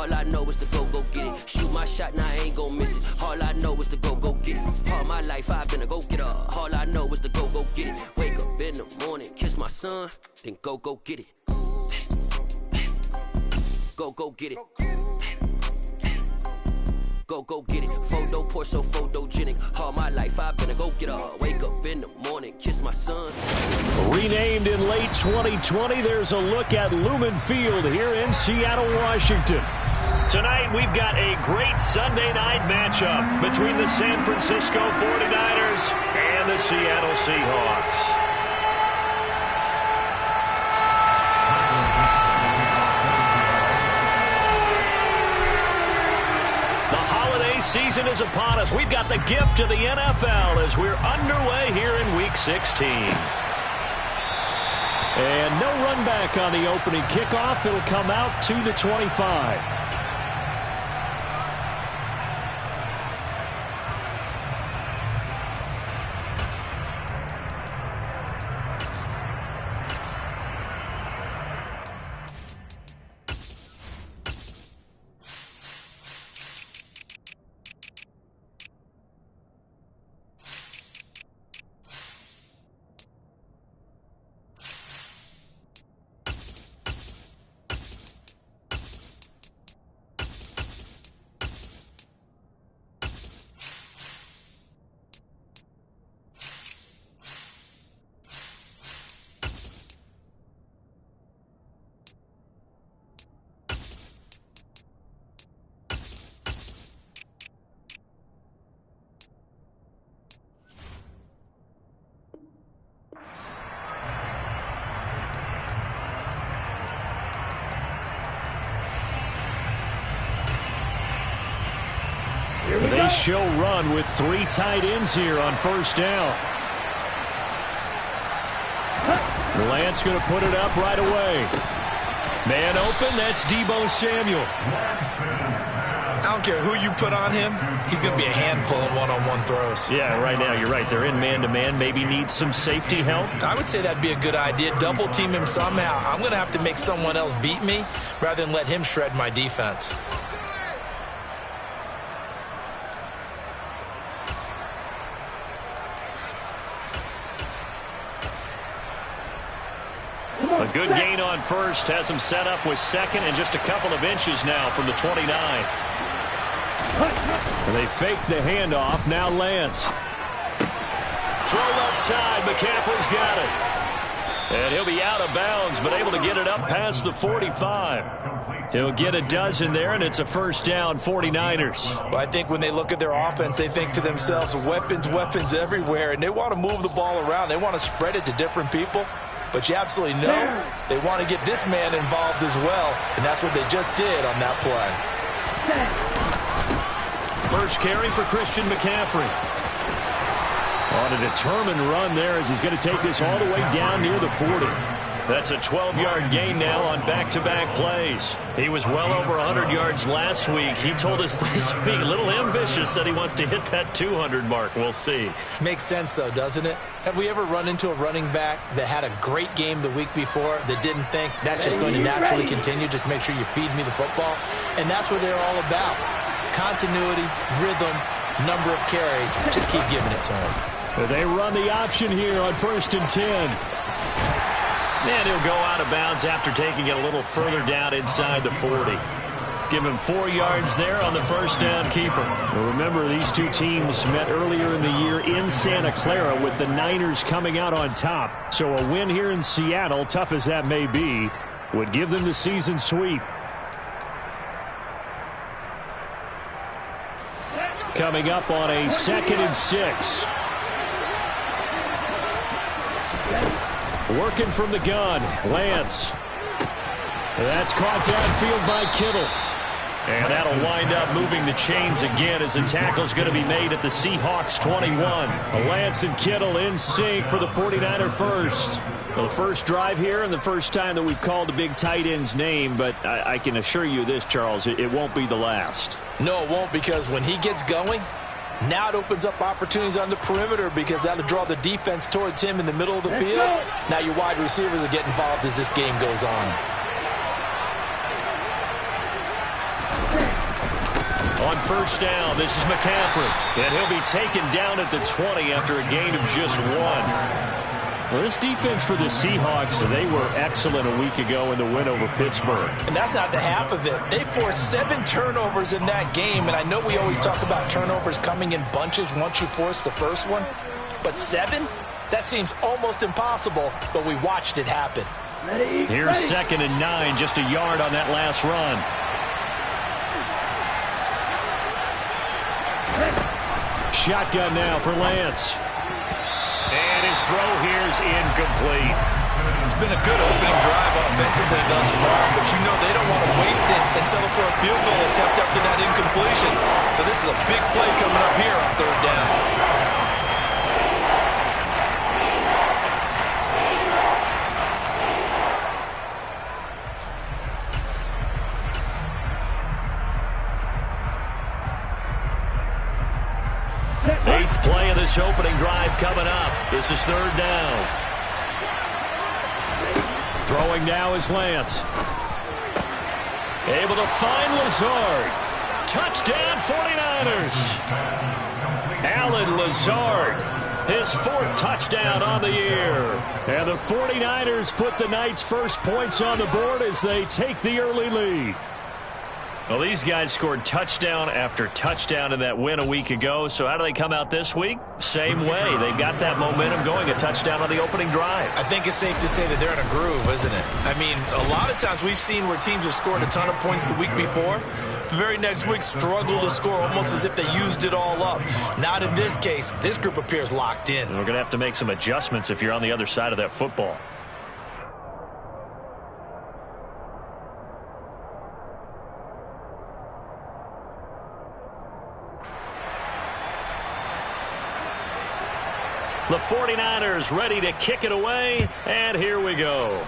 All I know is to go get it. Shoot my shot, now I ain't gon' miss it. All I know is to go get it. All my life I've been a go-getter. All I know is to go get it. Wake up in the morning, kiss my son, then go get it. Go get it. Go get it. Photo poor, so photogenic. All my life I've been a go-getter. Wake up in the morning, kiss my son. Renamed in late 2020, there's a look at Lumen Field here in Seattle, Washington. Tonight, we've got a great Sunday night matchup between the San Francisco 49ers and the Seattle Seahawks. Season is upon us. We've got the gift of the NFL as we're underway here in Week 16. And no run back on the opening kickoff. It'll come out to the 25. They show run with 3 tight ends here on first down. Lance going to put it up right away. Man open, that's Deebo Samuel. I don't care who you put on him, he's going to be a handful in one-on-one throws. Yeah, right now you're right. They're in man-to-man, maybe need some safety help. I would say that'd be a good idea. Double team him somehow. I'm going to have to make someone else beat me rather than let him shred my defense. A good gain on first has him set up with second and just a couple of inches now from the 29. They fake the handoff. Now Lance. Throw left side. McCaffrey's got it. And he'll be out of bounds, but able to get it up past the 45. He'll get a dozen there, and it's a first down, 49ers. Well, I think when they look at their offense, they think to themselves, weapons everywhere, and they want to move the ball around. They want to spread it to different people. But you absolutely know they want to get this man involved as well, and that's what they just did on that play. First carry for Christian McCaffrey. On a determined run there as he's going to take this all the way down near the 40. That's a 12-yard gain now on back-to-back plays. He was well over 100 yards last week. He told us this week, a little ambitious, said he wants to hit that 200 mark. We'll see. Makes sense, though, doesn't it? Have we ever run into a running back that had a great game the week before that didn't think that's just going to naturally continue? Just make sure you feed me the football. And that's what they're all about. Continuity, rhythm, number of carries. Just keep giving it to him. They run the option here on 1st and 10. And he'll go out of bounds after taking it a little further down inside the 40. Give him 4 yards there on the first down keeper. Well, remember, these two teams met earlier in the year in Santa Clara with the Niners coming out on top. So a win here in Seattle, tough as that may be, would give them the season sweep. Coming up on a 2nd and 6. Working from the gun, Lance. That's caught downfield by Kittle. And that'll wind up moving the chains again as the tackle's going to be made at the Seahawks 21. Lance and Kittle in sync for the 49er first. Well, the first drive here and the first time that we've called the big tight end's name, but I can assure you this, Charles, it won't be the last. No, it won't, because when he gets going, now it opens up opportunities on the perimeter because that'll draw the defense towards him in the middle of the field. Now your wide receivers will get involved as this game goes on. On first down, this is McCaffrey. And he'll be taken down at the 20 after a gain of just 1. Well, this defense for the Seahawks, they were excellent a week ago in the win over Pittsburgh. And that's not the half of it. They forced 7 turnovers in that game, and I know we always talk about turnovers coming in bunches once you force the first one. But 7? That seems almost impossible, but we watched it happen. Here's 2nd and 9, just a yard on that last run. Shotgun now for Lance. And his throw here's incomplete. It's been a good opening drive offensively thus far, but you know they don't want to waste it and settle for a field goal attempt after that incompletion. So this is a big play coming up here on 3rd down. Eighth play of this opening drive coming up. This is 3rd down. Throwing now is Lance. Able to find Lazard. Touchdown 49ers. Allen Lazard, his 4th touchdown on the year. And the 49ers put the Knights' first points on the board as they take the early lead. Well, these guys scored touchdown after touchdown in that win a week ago. So how do they come out this week? Same way. They've got that momentum going, a touchdown on the opening drive. I think it's safe to say that they're in a groove, isn't it? I mean, a lot of times we've seen where teams have scored a ton of points the week before. The very next week struggle to score almost as if they used it all up. Not in this case. This group appears locked in. And we're going to have to make some adjustments if you're on the other side of that football. The 49ers ready to kick it away, and here we go.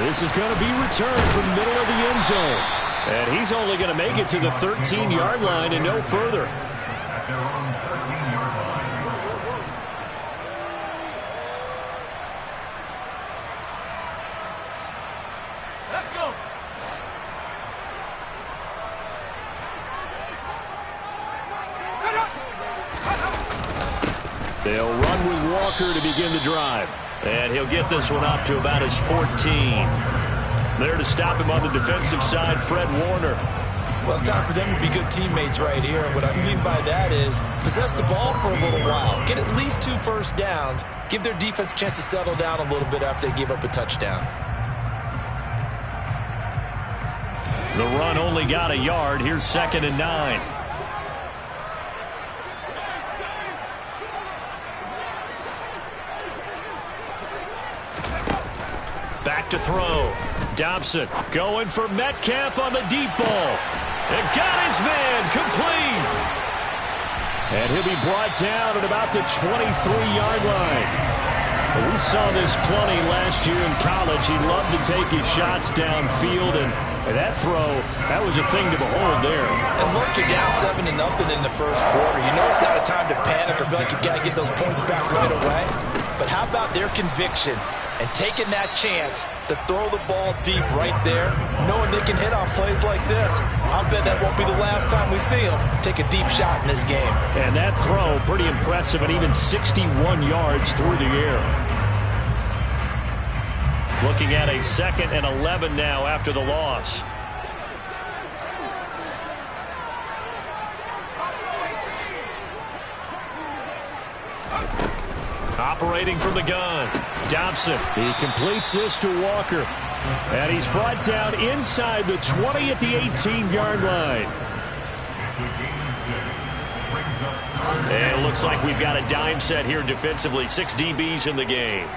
This is going to be returned from the middle of the end zone. And he's only going to make it to the 13-yard line and no further. They'll run with Walker to begin the drive. And he'll get this one up to about his 14. There to stop him on the defensive side, Fred Warner. Well, it's time for them to be good teammates right here. And what I mean by that is possess the ball for a little while. Get at least 2 first downs. Give their defense a chance to settle down a little bit after they give up a touchdown. The run only got a yard. Here's 2nd and 9. Back to throw. Dobson going for Metcalf on the deep ball. And got his man complete. And he'll be brought down at about the 23-yard line. We saw this plenty last year in college. He loved to take his shots downfield, and that throw, that was a thing to behold there. And look, you're down 7-0 in the first quarter. You know it's not a time to panic or feel like you've got to get those points back right away. But how about their conviction and taking that chance to throw the ball deep right there, knowing they can hit on plays like this? I'll bet that won't be the last time we see them take a deep shot in this game. And that throw, pretty impressive, and even 61 yards through the air. Looking at a 2nd and 11 now after the loss. Operating from the gun. Dobson. He completes this to Walker. And he's brought down inside the 20 at the 18-yard line. And it looks like we've got a dime set here defensively. 6 DBs in the game.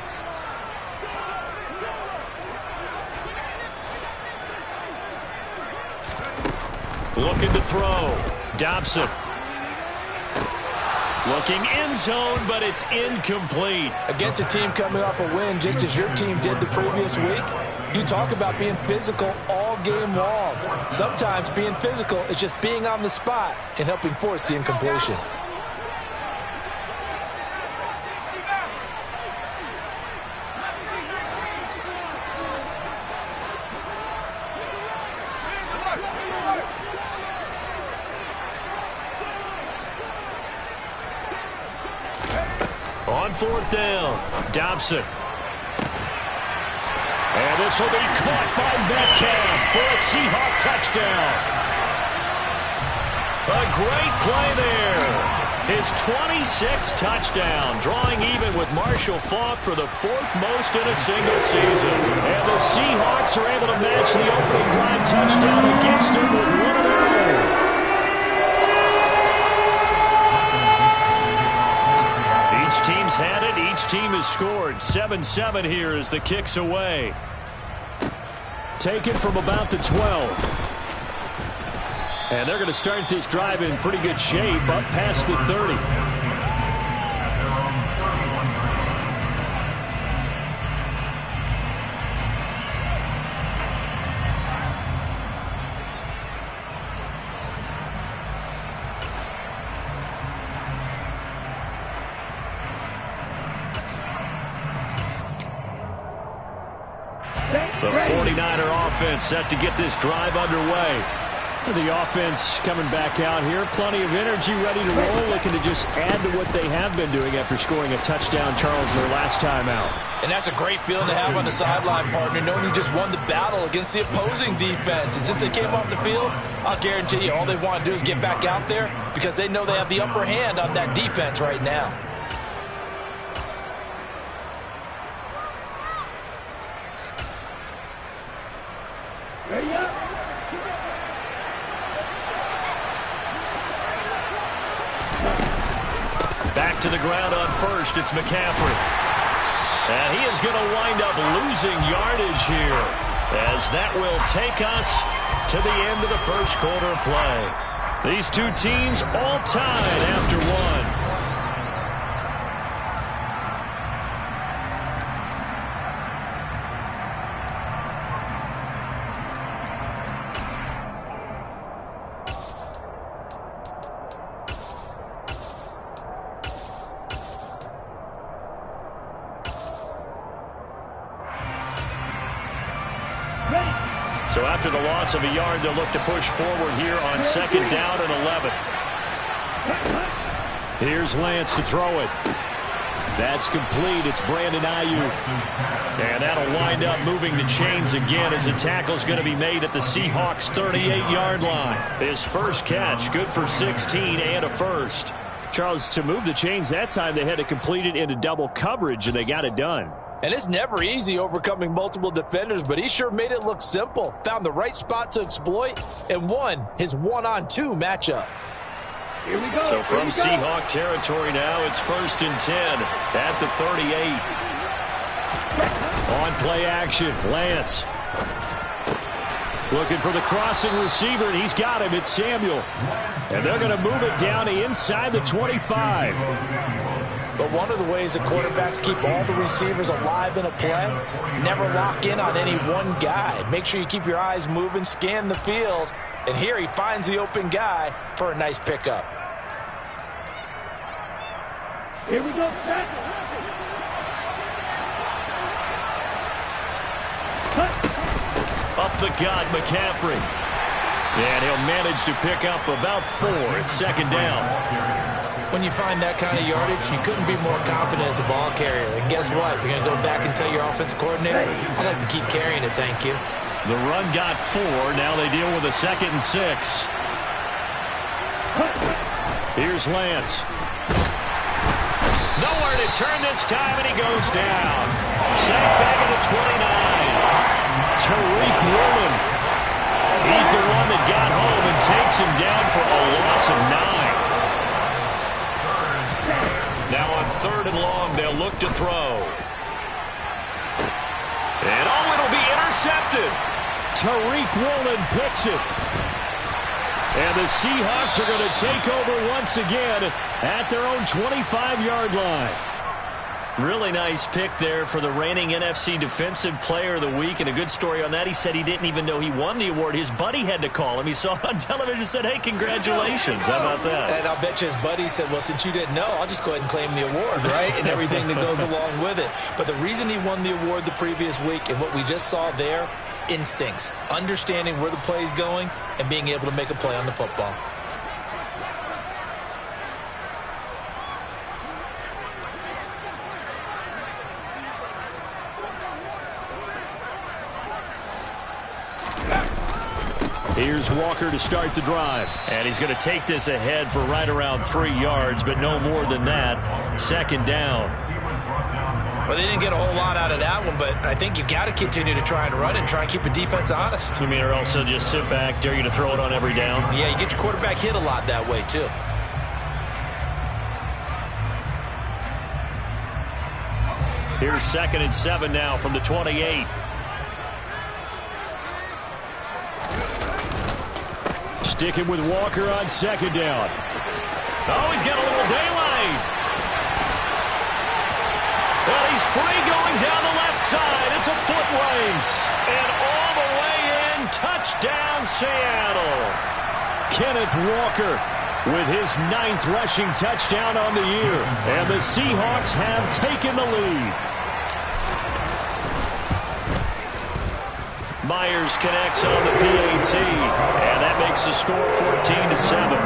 Looking to throw. Dobson. Looking end zone, but it's incomplete. Against a team coming off a win just as your team did the previous week, you talk about being physical all game long. Sometimes being physical is just being on the spot and helping force the incompletion. 4th down. Dobson. And this will be caught by Metcalf for a Seahawk touchdown. A great play there. His 26th touchdown, drawing even with Marshall Faulk for the 4th most in a single season. And the Seahawks are able to match the opening drive touchdown against him with one of their own. Each team's had it. Each team has scored. 7-7 here as the kick's away. Taken from about the 12. And they're going to start this drive in pretty good shape up past the 30. The 49er offense set to get this drive underway. The offense coming back out here. Plenty of energy, ready to roll, looking to just add to what they have been doing after scoring a touchdown, Charles, their last time out. And that's a great feeling to have on the sideline, partner, knowing you just won the battle against the opposing defense. And since they came off the field, I'll guarantee you all they want to do is get back out there because they know they have the upper hand on that defense right now. Ready up. Back to the ground on first. It's McCaffrey. And he is going to wind up losing yardage here as that will take us to the end of the first quarter of play. These two teams all tied after one. So after the loss of a yard, they'll look to push forward here on 2nd down and 11. Here's Lance to throw it. That's complete. It's Brandon Ayuk. And that'll wind up moving the chains again as the tackle's going to be made at the Seahawks' 38-yard line. His first catch, good for 16 and a first. Charles, to move the chains that time, they had to complete it into double coverage, and they got it done. And it's never easy overcoming multiple defenders, but he sure made it look simple. Found the right spot to exploit and won his one-on-two matchup. Here we go. So from Seahawk territory now, it's 1st and 10 at the 38. On play action, Lance. Looking for the crossing receiver, and he's got him. It's Samuel. And they're going to move it down to inside the 25. But one of the ways that quarterbacks keep all the receivers alive in a play, never lock in on any one guy. Make sure you keep your eyes moving, scan the field, and here he finds the open guy for a nice pickup. Here we go. Up the gut, McCaffrey. And he'll manage to pick up about 4 at 2nd down. When you find that kind of yardage, you couldn't be more confident as a ball carrier. And guess what? You're going to go back and tell your offensive coordinator, I'd like to keep carrying it, thank you. The run got 4. Now they deal with a 2nd and 6. Here's Lance. Nowhere to turn this time, and he goes down. Sacked back at the 29. Tariq Woolen. He's the one that got home and takes him down for a loss of 9. Now on 3rd and long, they'll look to throw. And it'll be intercepted. Tariq Woolen picks it. And the Seahawks are going to take over once again at their own 25-yard line. Really nice pick there for the reigning NFC Defensive Player of the Week. And a good story on that, he said he didn't even know he won the award. His buddy had to call him. He saw it on television and said, hey, congratulations. How about that? And I'll bet you his buddy said, well, since you didn't know, I'll just go ahead and claim the award, right? And everything that goes along with it. But the reason he won the award the previous week and what we just saw there, instincts, understanding where the play is going and being able to make a play on the football. Here's Walker to start the drive. And he's going to take this ahead for right around 3 yards, but no more than that. Second down. Well, they didn't get a whole lot out of that one, but I think you've got to continue to try and run and try and keep the defense honest. You mean, or also just sit back, dare you to throw it on every down? Yeah, you get your quarterback hit a lot that way, too. Here's 2nd and 7 now from the 28. Sticking with Walker on 2nd down. Oh, he's got a little daylight. Well, he's free going down the left side. It's a foot race. And all the way in, touchdown Seattle. Kenneth Walker with his 9th rushing touchdown on the year. And the Seahawks have taken the lead. Myers connects on the PAT, and that makes the score 14-7.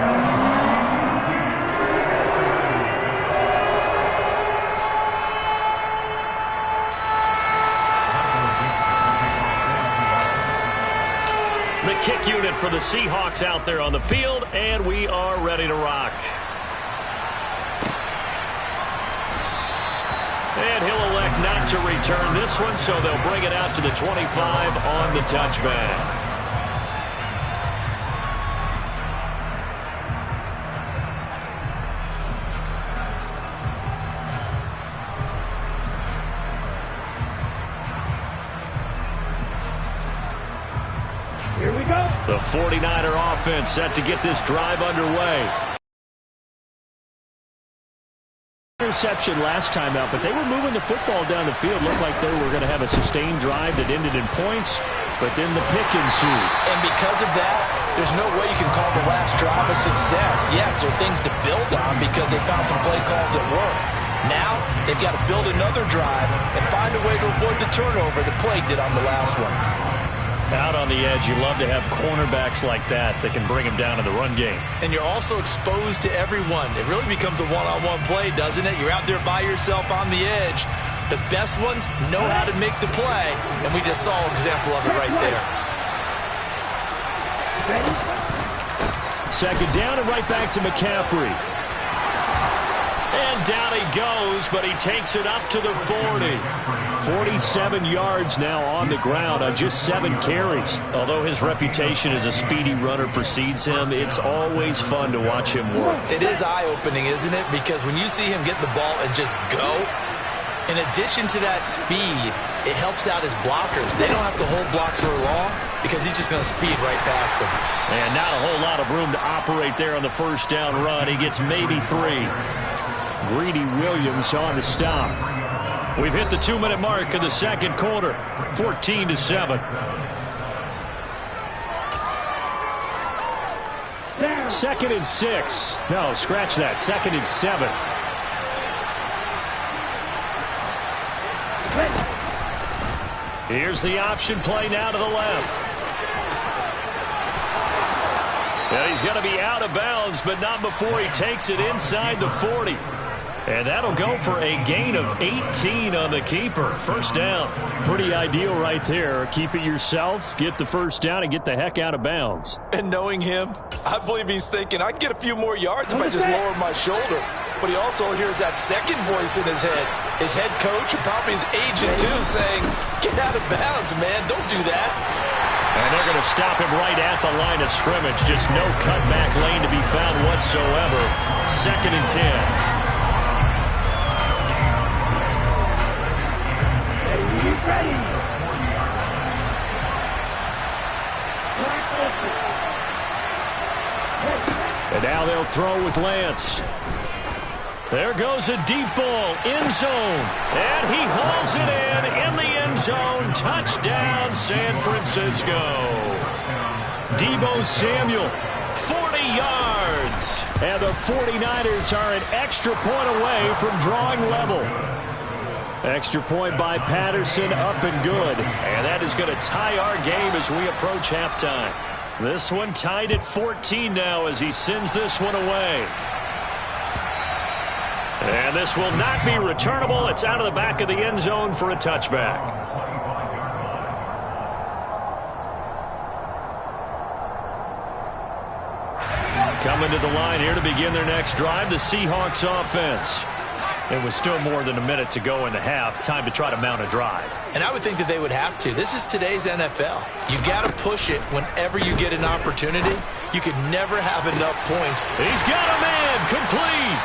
The kick unit for the Seahawks out there on the field, and we are ready to rock. And he'll elect not to return this one, so they'll bring it out to the 25 on the touchback. Here we go. The 49er offense set to get this drive underway. Interception last time out, but they were moving the football down the field. Looked like they were going to have a sustained drive that ended in points, but then the pick ensued. And because of that, there's no way you can call the last drive a success. Yes, there are things to build on because they found some play calls that work. Now, they've got to build another drive and find a way to avoid the turnover that plagued it on the last one. Out on the edge, you love to have cornerbacks like that can bring him down in the run game. And you're also exposed to everyone. It really becomes a one-on-one play, doesn't it? You're out there by yourself on the edge. The best ones know how to make the play, and we just saw an example of it right there. 2nd down and right back to McCaffrey. And down he goes, but he takes it up to the 40. 47 yards now on the ground on just 7 carries. Although his reputation as a speedy runner precedes him, it's always fun to watch him work. It is eye-opening, isn't it? Because when you see him get the ball and just go, in addition to that speed, it helps out his blockers. They don't have to hold blocks for long because he's just going to speed right past them. And not a whole lot of room to operate there on the first down run. He gets maybe 3. Greedy Williams on the stop. We've hit the 2-minute mark of the second quarter, 14-7. 2nd and 6. No, scratch that. 2nd and 7. Here's the option play now to the left. And he's going to be out of bounds, but not before he takes it inside the 40. And that'll go for a gain of 18 on the keeper. First down. Pretty ideal right there. Keep it yourself, get the first down, and get the heck out of bounds. And knowing him, I believe he's thinking, I can get a few more yards if I just lower my shoulder. But he also hears that second voice in his head. His head coach and probably his agent, too, saying, get out of bounds, man. Don't do that. And they're going to stop him right at the line of scrimmage. Just no cutback lane to be found whatsoever. 2nd and 10. And now they'll throw with Lance. There goes a deep ball, end zone. And he hauls it in the end zone. Touchdown, San Francisco. Deebo Samuel, 40 yards. And the 49ers are an extra point away from drawing level. Extra point by Patterson, up and good. And that is going to tie our game as we approach halftime. This one tied at 14 now as he sends this one away. And this will not be returnable. It's out of the back of the end zone for a touchback. Coming to the line here to begin their next drive, the Seahawks offense. It was still more than a minute to go in the half. Time to try to mount a drive. And I would think that they would have to. This is today's NFL. You got to push it whenever you get an opportunity. You could never have enough points. He's got a man complete.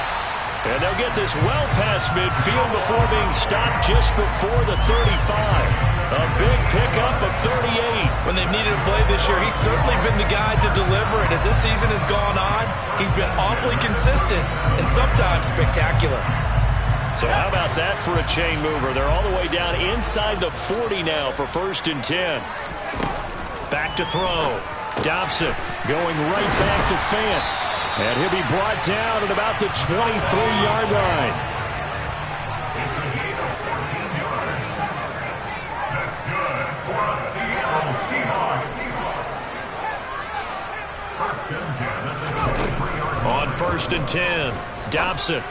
And they'll get this well past midfield before being stopped just before the 35. A big pickup of 38. When they've needed a play this year, he's certainly been the guy to deliver it. As this season has gone on, he's been awfully consistent and sometimes spectacular. So how about that for a chain mover? They're all the way down inside the 40 now for 1st and 10. Back to throw. Dobson going right back to Fant. And he'll be brought down at about the 23-yard line. On 1st and 10, Dobson.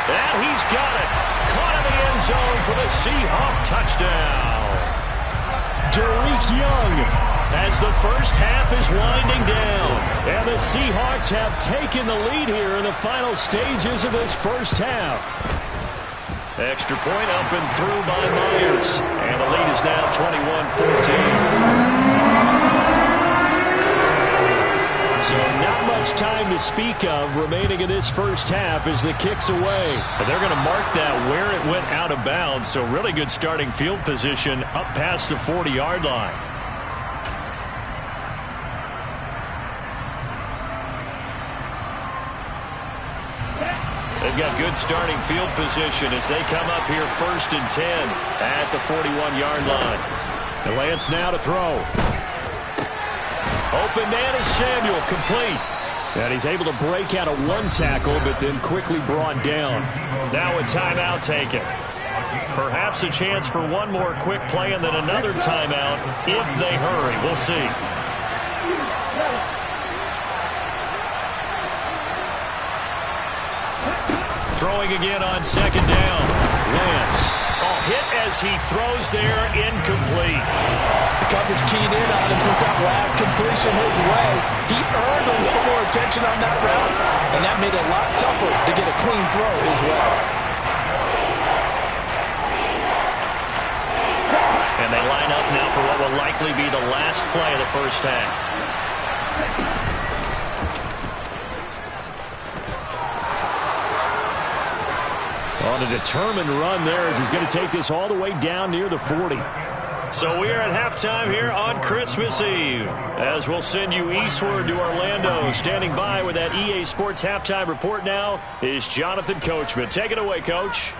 And he's got it. Caught in the end zone for the Seahawk touchdown. Derek Young, as the first half is winding down. And the Seahawks have taken the lead here in the final stages of this first half. Extra point up and through by Myers. And the lead is now 21-14. So not much time to speak of remaining in this first half as the kick's away. And they're going to mark that where it went out of bounds. So really good starting field position up past the 40-yard line. They've got good starting field position as they come up here 1st and 10 at the 41-yard line. And Lance now to throw. Open man is Samuel, complete. And he's able to break out of one tackle, but then quickly brought down. Now a timeout taken. Perhaps a chance for one more quick play and then another timeout if they hurry. We'll see. Throwing again on 2nd down. Lance. Hit as he throws there, incomplete. The coverage keyed in on him since that last completion his way. He earned a little more attention on that route, and that made it a lot tougher to get a clean throw as well. And they line up now for what will likely be the last play of the first half. On a determined run there as he's going to take this all the way down near the 40. So we are at halftime here on Christmas Eve as we'll send you eastward to Orlando. Standing by with that EA Sports halftime report now is Jonathan Coachman. Take it away, Coach.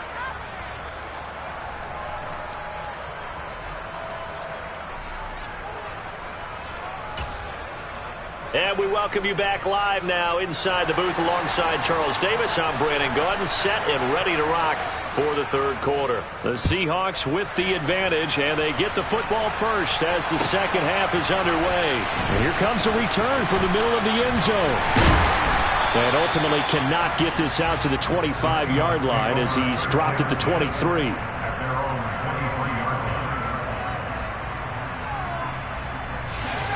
And we welcome you back live now inside the booth alongside Charles Davis. I'm Brandon Gaudin, set and ready to rock for the 3rd quarter. The Seahawks with the advantage, and they get the football first as the second half is underway. And here comes a return from the middle of the end zone. And ultimately cannot get this out to the 25-yard line as he's dropped at the 23.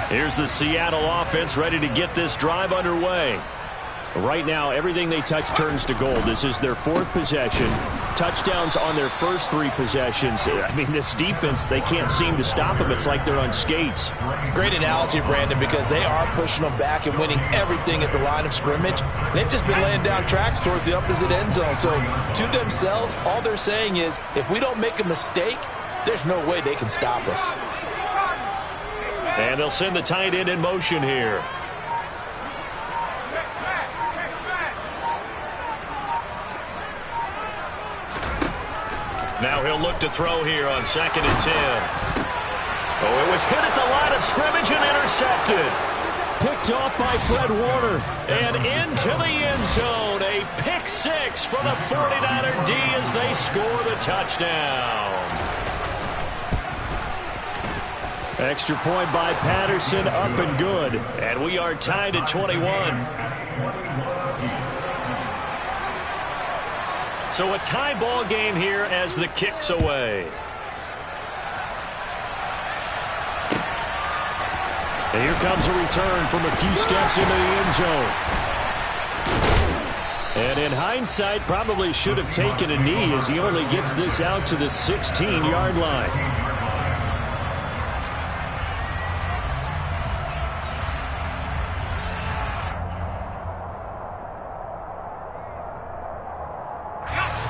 Here's the Seattle offense ready to get this drive underway. Right now, everything they touch turns to gold. This is their 4th possession. Touchdowns on their first 3 possessions. I mean, this defense, they can't seem to stop them. It's like they're on skates. Great analogy, Brandon, because they are pushing them back and winning everything at the line of scrimmage. They've just been laying down tracks towards the opposite end zone. So to themselves, all they're saying is, if we don't make a mistake, there's no way they can stop us. And they'll send the tight end in motion here. Now he'll look to throw here on 2nd and 10. Oh, it was hit at the line of scrimmage and intercepted. Picked off by Fred Warner. And into the end zone. A pick 6 for the 49er D as they score the touchdown. Extra point by Patterson, up and good. And we are tied at 21. So a tie ball game here as the kick's away. And here comes a return from a few steps into the end zone. And in hindsight, probably should have taken a knee as he only gets this out to the 16-yard line.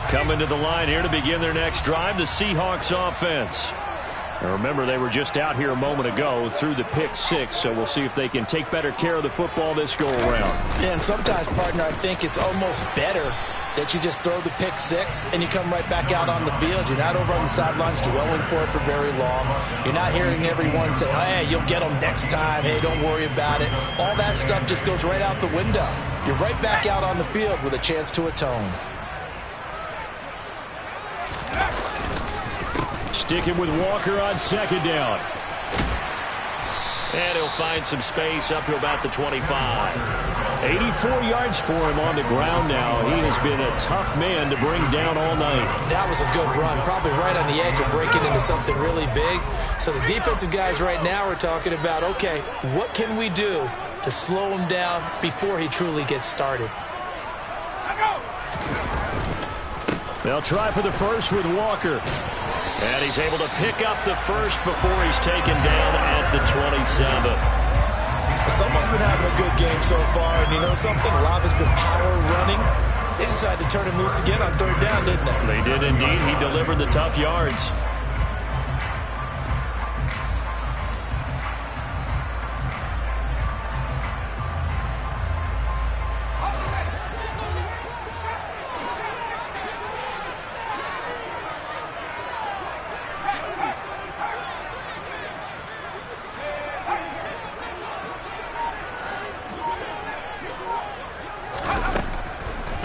Coming to the line here to begin their next drive, the Seahawks offense. Now remember, they were just out here a moment ago through the pick six, so we'll see if they can take better care of the football this go-around. Yeah, and sometimes, partner, I think it's almost better that you just throw the pick six and you come right back out on the field. You're not over on the sidelines dwelling for it for very long. You're not hearing everyone say, hey, you'll get them next time. Hey, don't worry about it. All that stuff just goes right out the window. You're right back out on the field with a chance to atone. Sticking with Walker on second down. And he'll find some space up to about the 25. 84 yards for him on the ground now. He has been a tough man to bring down all night. That was a good run, probably right on the edge of breaking into something really big. So the defensive guys right now are talking about, okay, what can we do to slow him down before he truly gets started? They'll try for the first with Walker. And he's able to pick up the first before he's taken down at the 27. Someone's been having a good game so far, and you know something? A lot has been power running. They decided to turn him loose again on third down, didn't they? They did indeed. He delivered the tough yards.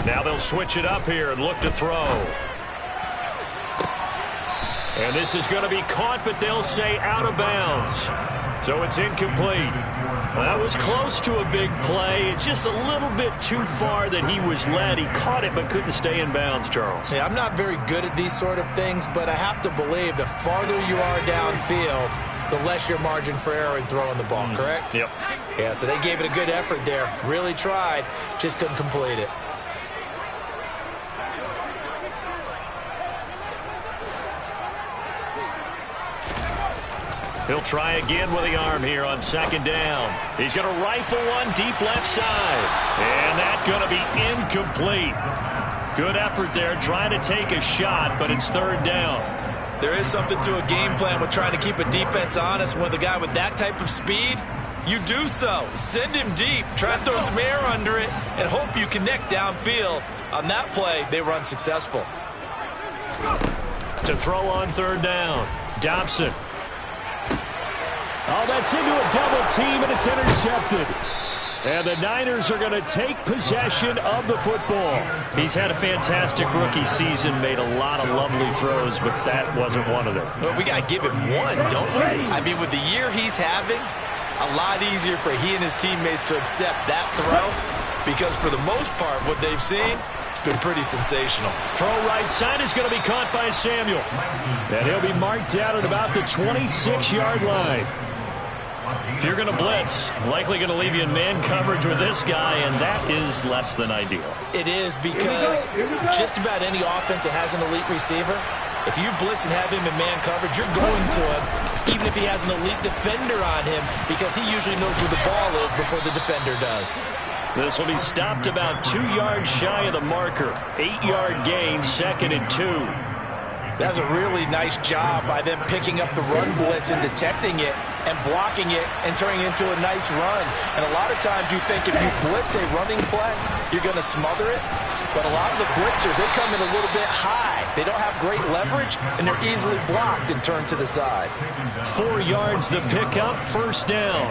Now they'll switch it up here and look to throw. And this is going to be caught, but they'll say out of bounds. So it's incomplete. Well, that was close to a big play. Just a little bit too far that he was led. He caught it but couldn't stay in bounds, Charles. Yeah, I'm not very good at these sort of things, but I have to believe the farther you are downfield, the less your margin for error in throwing the ball, correct? Yep. Yeah, so they gave it a good effort there. Really tried, just couldn't complete it. He'll try again with the arm here on second down. He's going to rifle one deep left side. And that's going to be incomplete. Good effort there trying to take a shot, but it's third down. There is something to a game plan with trying to keep a defense honest. With a guy with that type of speed, you do so. Send him deep. Try to throw some air under it and hope you connect downfield. On that play, they were unsuccessful. To throw on third down, Dobson. Oh, that's into a double team, and it's intercepted. And the Niners are going to take possession of the football. He's had a fantastic rookie season, made a lot of lovely throws, but that wasn't one of them. Well, we got to give him one, don't we? I mean, with the year he's having, a lot easier for he and his teammates to accept that throw, because for the most part, what they've seen, it's been pretty sensational. Throw right side is going to be caught by Samuel. And he'll be marked down at about the 26-yard line. If you're going to blitz, likely going to leave you in man coverage with this guy, and that is less than ideal. It is, because just about any offense that has an elite receiver, if you blitz and have him in man coverage, you're going to him, even if he has an elite defender on him, because he usually knows where the ball is before the defender does. This will be stopped about 2 yards shy of the marker. 8-yard gain, 2nd and 2. That's a really nice job by them picking up the run blitz and detecting it and blocking it and turning it into a nice run. And a lot of times you think if you blitz a running play, you're going to smother it. But a lot of the blitzers, they come in a little bit high. They don't have great leverage, and they're easily blocked and turned to the side. 4 yards the pickup, first down.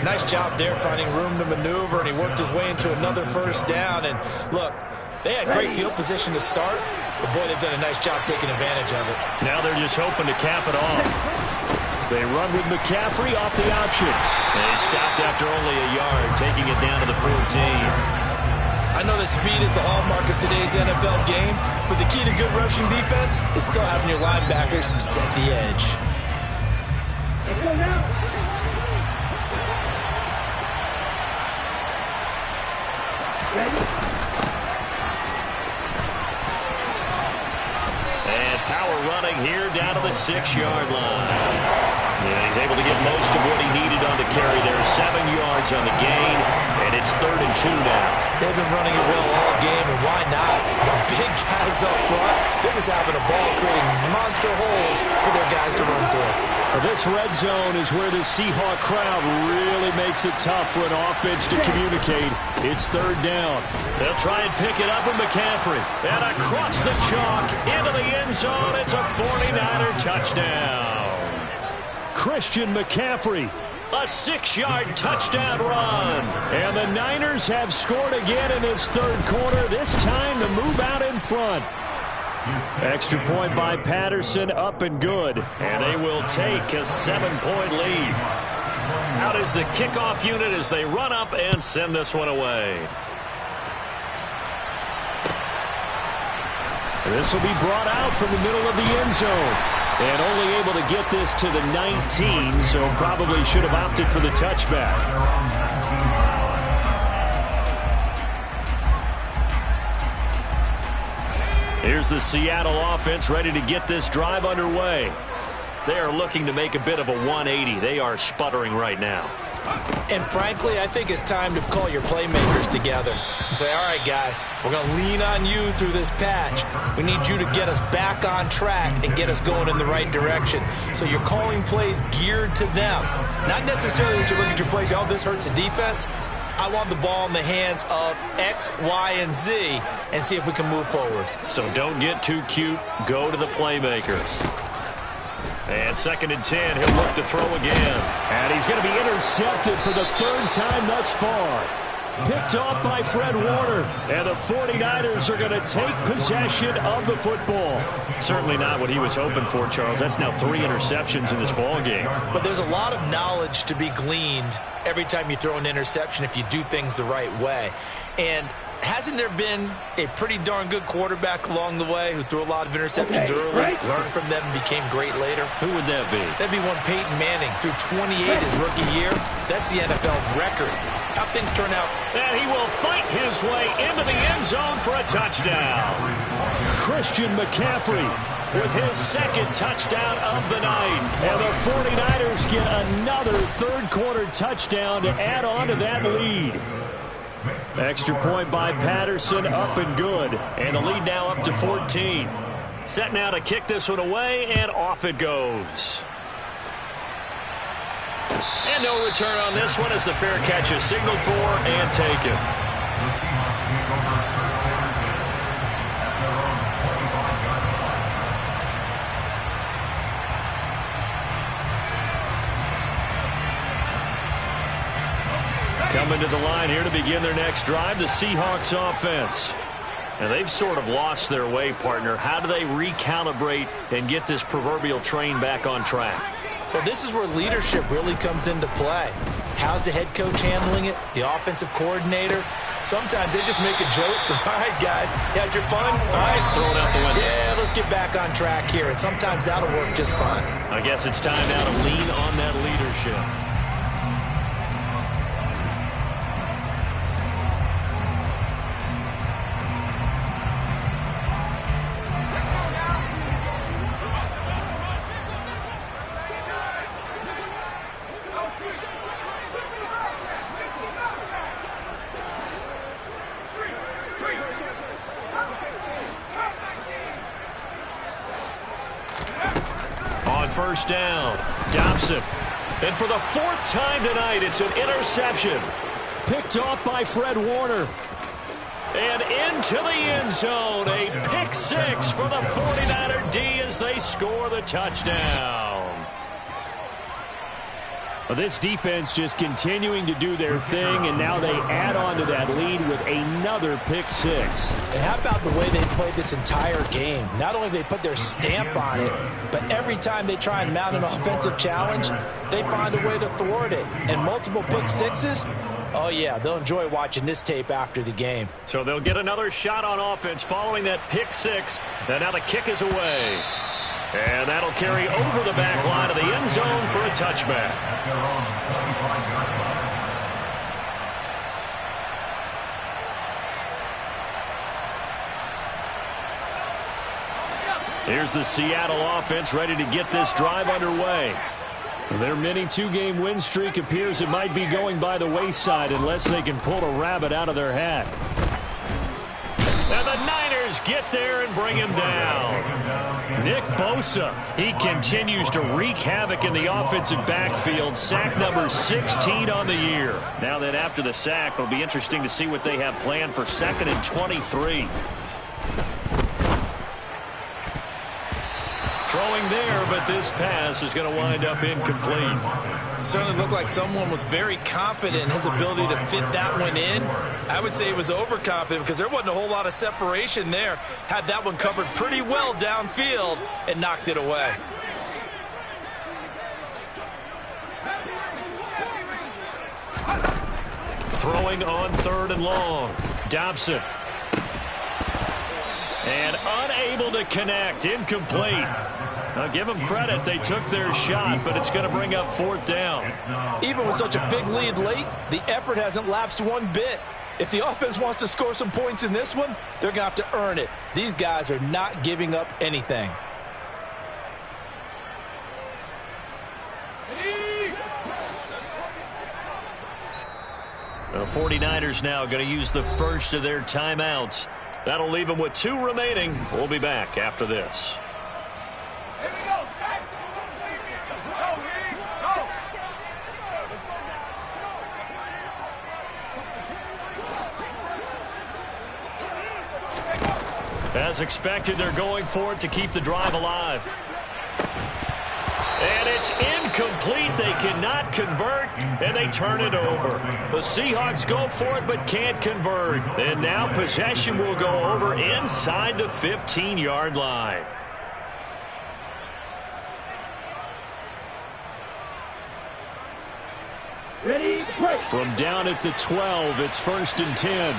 Nice job there finding room to maneuver, and he worked his way into another first down. And look, they had great field position to start, but boy, they've done a nice job taking advantage of it. Now they're just hoping to cap it off. They run with McCaffrey off the option. They stopped after only a yard, taking it down to the 14. I know that speed is the hallmark of today's NFL game, but the key to good rushing defense is still having your linebackers set the edge. 6-yard line. Yeah, he's able to get most of what he needed on the carry there. 7 yards on the gain, and it's 3rd and 2 now. They've been running it well all game, and why not? The big guys up front, they're just having a ball, creating monster holes for their guys to run through. Well, this red zone is where the Seahawk crowd really makes it tough for an offense to communicate. It's 3rd down. They'll try and pick it up with McCaffrey. And across the chalk, into the end zone. It's a 49er touchdown. Christian McCaffrey. A 6-yard touchdown run. And the Niners have scored again in this 3rd quarter. This time to move out in front. Extra point by Patterson, up and good. And they will take a 7-point lead. Out is the kickoff unit as they run up and send this one away. This will be brought out from the middle of the end zone. And only able to get this to the 19, so probably should have opted for the touchback. Here's the Seattle offense ready to get this drive underway. They are looking to make a bit of a 180. They are sputtering right now. And frankly, I think it's time to call your playmakers together and say, all right, guys, we're going to lean on you through this patch. We need you to get us back on track and get us going in the right direction. So you're calling plays geared to them. Not necessarily when you look at your plays, oh, this hurts the defense. I want the ball in the hands of X, Y, and Z and see if we can move forward. So don't get too cute. Go to the playmakers. And 2nd and 10, he'll look to throw again. And he's going to be intercepted for the 3rd time thus far. Picked off by Fred Warner. And the 49ers are going to take possession of the football. Certainly not what he was hoping for, Charles. That's now 3 interceptions in this ball game. But there's a lot of knowledge to be gleaned every time you throw an interception if you do things the right way. And hasn't there been a pretty darn good quarterback along the way who threw a lot of interceptions early, learned from them, and became great later? Who would that be? That'd be one Peyton Manning. Threw 28 his rookie year. That's the NFL record. How things turn out. And he will fight his way into the end zone for a touchdown. Christian McCaffrey with his 2nd touchdown of the night. And the 49ers get another 3rd quarter touchdown to add on to that lead. Extra point by Patterson, up and good. And the lead now up to 14. Set now to kick this one away, and off it goes. And no return on this one as the fair catch is signaled for and taken. Coming to the line here to begin their next drive, the Seahawks offense. And they've sort of lost their way, partner. How do they recalibrate and get this proverbial train back on track? Well, this is where leadership really comes into play. How's the head coach handling it? The offensive coordinator? Sometimes they just make a joke. All right, guys, you had your fun? All right, throw it out the window. Yeah, let's get back on track here. And sometimes that'll work just fine. I guess it's time now to lean on that leadership. First down, Dobson. And for the 4th time tonight, it's an interception. Picked off by Fred Warner. And into the end zone, a pick 6 for the 49er D as they score the touchdown. Well, this defense just continuing to do their thing, and now they add on to that lead with another pick 6. And how about the way they played this entire game? Not only they put their stamp on it, but every time they try and mount an offensive challenge, they find a way to thwart it. And multiple pick 6s, oh yeah, they'll enjoy watching this tape after the game. So they'll get another shot on offense following that pick 6, and now the kick is away. And that'll carry over the back line of the end zone for a touchback. Here's the Seattle offense ready to get this drive underway. Their mini two-game win streak appears it might be going by the wayside unless they can pull a rabbit out of their hat. And the Niners get there and bring him down. Nick Bosa, he continues to wreak havoc in the offensive backfield. Sack number 16 on the year. Now that after the sack, it'll be interesting to see what they have planned for 2nd and 23. Throwing there, but this pass is going to wind up incomplete. Certainly looked like someone was very confident in his ability to fit that one in. I would say he was overconfident because there wasn't a whole lot of separation there. Had that one covered pretty well downfield and knocked it away. Throwing on 3rd and long. Dobson. And unable to connect. Incomplete. Now give them credit. They took their shot, but it's going to bring up 4th down. Even with such a big lead late, the effort hasn't lapsed one bit. If the offense wants to score some points in this one, they're going to have to earn it. These guys are not giving up anything. The 49ers now going to use the first of their timeouts. That'll leave them with 2 remaining. We'll be back after this. As expected, they're going for it to keep the drive alive. And it's incomplete. They cannot convert, and they turn it over. The Seahawks go for it but can't convert. And now possession will go over inside the 15-yard line. Ready, break. From down at the 12, it's 1st and 10.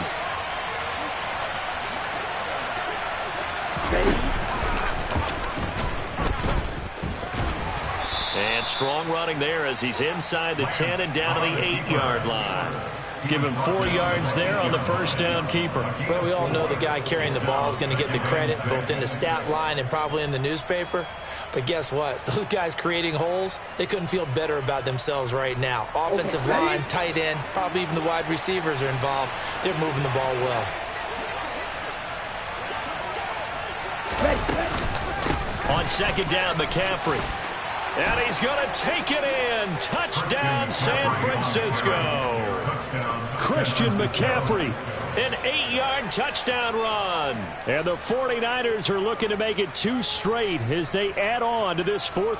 And strong running there as he's inside the 10 and down to the 8-yard line. Give him 4 yards there on the first down keeper. But we all know the guy carrying the ball is going to get the credit both in the stat line and probably in the newspaper. But guess what? Those guys creating holes, they couldn't feel better about themselves right now. Offensive line, tight end, probably even the wide receivers are involved. They're moving the ball well. On 2nd down, McCaffrey. And he's going to take it in. Touchdown, San Francisco. Christian McCaffrey, an 8-yard touchdown run. And the 49ers are looking to make it 2 straight as they add on to this 4th quarter.